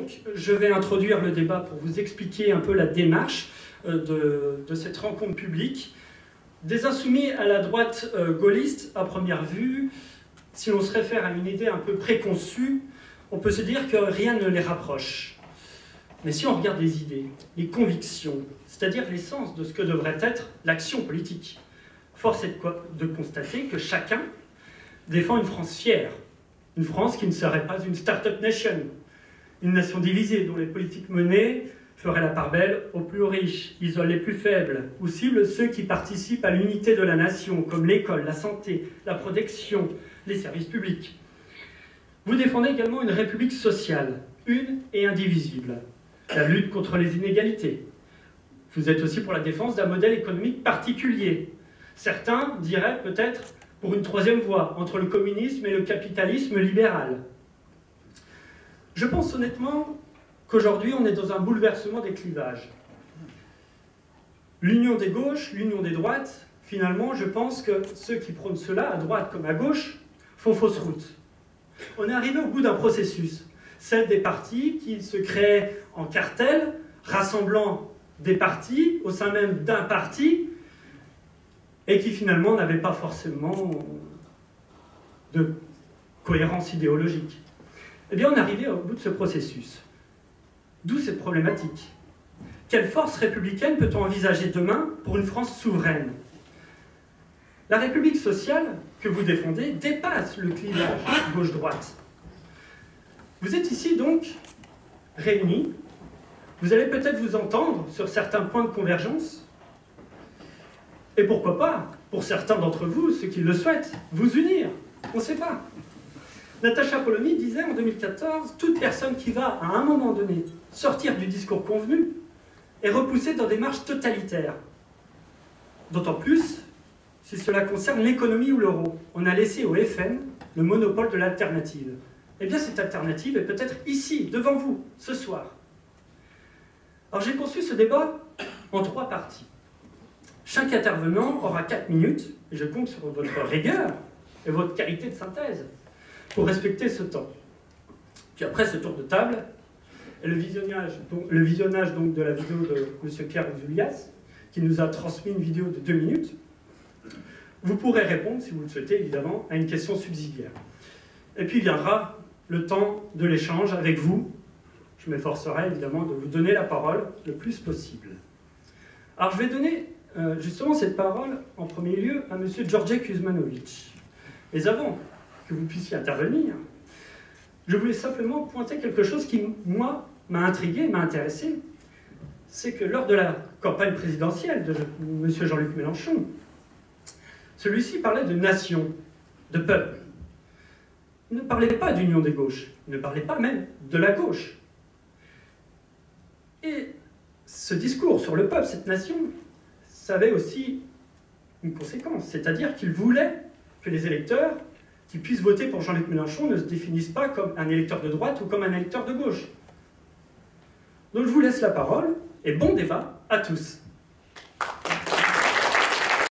donc, je vais introduire le débat pour vous expliquer un peu la démarche de cette rencontre publique. Des insoumis à la droite gaulliste, à première vue, si l'on se réfère à une idée un peu préconçue, on peut se dire que rien ne les rapproche. Mais si on regarde les idées, les convictions, c'est-à-dire l'essence de ce que devrait être l'action politique, force est de constater que chacun défend une France fière, une France qui ne serait pas une start-up nation, une nation divisée dont les politiques menées feraient la part belle aux plus riches, isolent les plus faibles, ou ciblent ceux qui participent à l'unité de la nation, comme l'école, la santé, la protection, les services publics. Vous défendez également une république sociale, une et indivisible, la lutte contre les inégalités. Vous êtes aussi pour la défense d'un modèle économique particulier. Certains diraient peut-être pour une troisième voie entre le communisme et le capitalisme libéral. Je pense honnêtement qu'aujourd'hui on est dans un bouleversement des clivages. L'union des gauches, l'union des droites, finalement je pense que ceux qui prônent cela, à droite comme à gauche, font fausse route. On est arrivé au bout d'un processus, celle des partis qui se créaient en cartel, rassemblant des partis au sein même d'un parti, et qui finalement n'avaient pas forcément de cohérence idéologique. Eh bien, on est arrivé au bout de ce processus. D'où cette problématique. Quelle force républicaine peut-on envisager demain pour une France souveraine? La République sociale que vous défendez dépasse le clivage gauche-droite. Vous êtes ici donc réunis. Vous allez peut-être vous entendre sur certains points de convergence. Et pourquoi pas, pour certains d'entre vous, ceux qui le souhaitent, vous unir. On ne sait pas. Natacha Polony disait en 2014, toute personne qui va, à un moment donné, sortir du discours convenu est repoussée dans des marches totalitaires. D'autant plus si cela concerne l'économie ou l'euro. On a laissé au FN le monopole de l'alternative. Eh bien, cette alternative est peut-être ici, devant vous, ce soir. Alors, j'ai conçu ce débat en 3 parties. Chaque intervenant aura 4 minutes, et je compte sur votre rigueur et votre qualité de synthèse pour respecter ce temps. Puis après ce tour de table, et le visionnage donc de la vidéo de M. Pierre Ouzoulias, qui nous a transmis une vidéo de 2 minutes, vous pourrez répondre, si vous le souhaitez évidemment, à une question subsidiaire. Et puis viendra le temps de l'échange avec vous. Je m'efforcerai évidemment de vous donner la parole le plus possible. Alors je vais donner justement cette parole en premier lieu à M. George Kuzmanovic. Mais avant que vous puissiez intervenir, je voulais simplement pointer quelque chose qui, moi, m'a intrigué, m'a intéressé. C'est que lors de la campagne présidentielle de M. Jean-Luc Mélenchon, celui-ci parlait de nation, de peuple. Il ne parlait pas d'union des gauches, il ne parlait pas même de la gauche. Et ce discours sur le peuple, cette nation, ça avait aussi une conséquence, c'est-à-dire qu'il voulait que les électeurs qui puissent voter pour Jean-Luc Mélenchon ne se définissent pas comme un électeur de droite ou comme un électeur de gauche. Donc je vous laisse la parole, et bon débat à tous.